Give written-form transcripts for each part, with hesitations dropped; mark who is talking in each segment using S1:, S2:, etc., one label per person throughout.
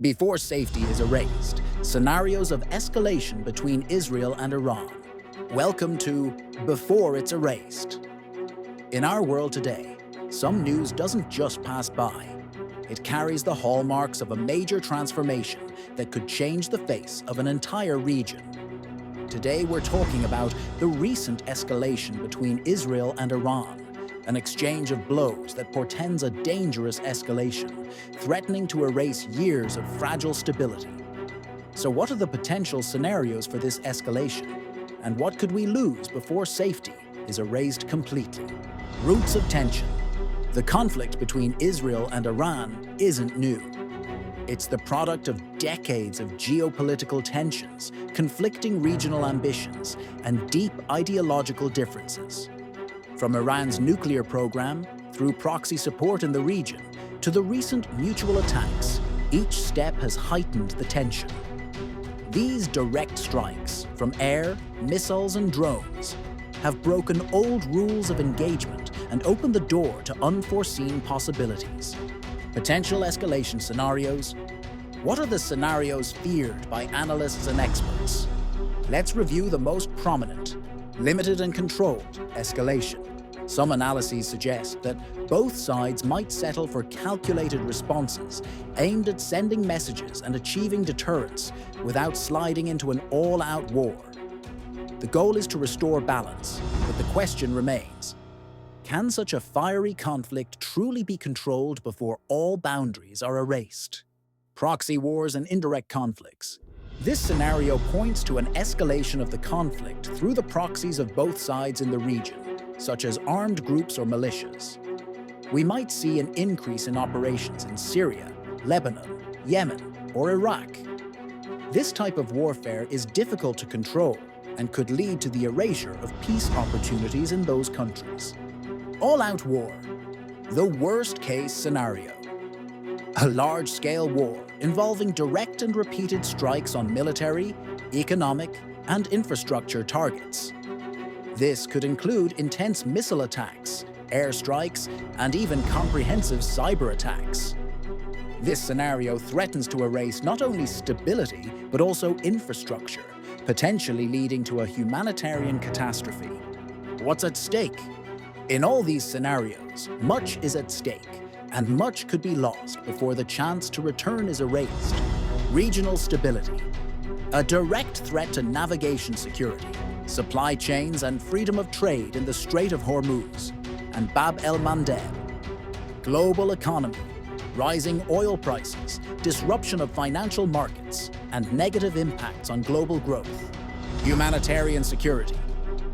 S1: Before safety is erased, scenarios of escalation between Israel and Iran. Welcome to Before It's Erased. In our world today, some news doesn't just pass by. It carries the hallmarks of a major transformation that could change the face of an entire region. Today we're talking about the recent escalation between Israel and Iran, an exchange of blows that portends a dangerous escalation, threatening to erase years of fragile stability. So what are the potential scenarios for this escalation? And what could we lose before safety is erased completely? Roots of tension. The conflict between Israel and Iran isn't new. It's the product of decades of geopolitical tensions, conflicting regional ambitions, and deep ideological differences. From Iran's nuclear program, through proxy support in the region, to the recent mutual attacks, each step has heightened the tension. These direct strikes, from air, missiles, and drones, have broken old rules of engagement and opened the door to unforeseen possibilities. Potential escalation scenarios. What are the scenarios feared by analysts and experts? Let's review the most prominent. Limited and controlled escalation. Some analyses suggest that both sides might settle for calculated responses aimed at sending messages and achieving deterrence without sliding into an all-out war. The goal is to restore balance, but the question remains: can such a fiery conflict truly be controlled before all boundaries are erased? Proxy wars and indirect conflicts. This scenario points to an escalation of the conflict through the proxies of both sides in the region, such as armed groups or militias. We might see an increase in operations in Syria, Lebanon, Yemen, or Iraq. This type of warfare is difficult to control and could lead to the erasure of peace opportunities in those countries. All-out war. The worst-case scenario. A large-scale war involving direct and repeated strikes on military, economic, and infrastructure targets. This could include intense missile attacks, airstrikes, and even comprehensive cyber attacks. This scenario threatens to erase not only stability, but also infrastructure, potentially leading to a humanitarian catastrophe. What's at stake? In all these scenarios, much is at stake, and much could be lost before the chance to return is erased. Regional stability. A direct threat to navigation security, supply chains and freedom of trade in the Strait of Hormuz and Bab el-Mandeb. Global economy. Rising oil prices, disruption of financial markets, and negative impacts on global growth. Humanitarian security.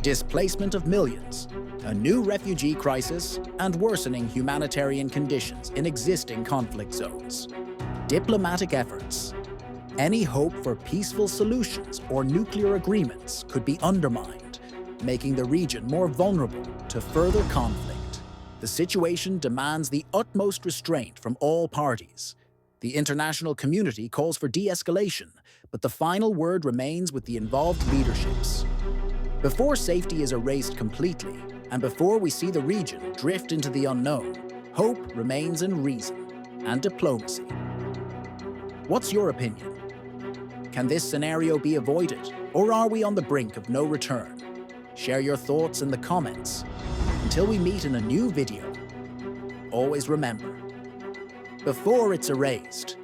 S1: Displacement of millions, a new refugee crisis, and worsening humanitarian conditions in existing conflict zones. Diplomatic efforts. Any hope for peaceful solutions or nuclear agreements could be undermined, making the region more vulnerable to further conflict. The situation demands the utmost restraint from all parties. The international community calls for de-escalation, but the final word remains with the involved leaderships. Before safety is erased completely, and before we see the region drift into the unknown, hope remains in reason and diplomacy. What's your opinion? Can this scenario be avoided, or are we on the brink of no return? Share your thoughts in the comments. Until we meet in a new video, always remember, before it's erased,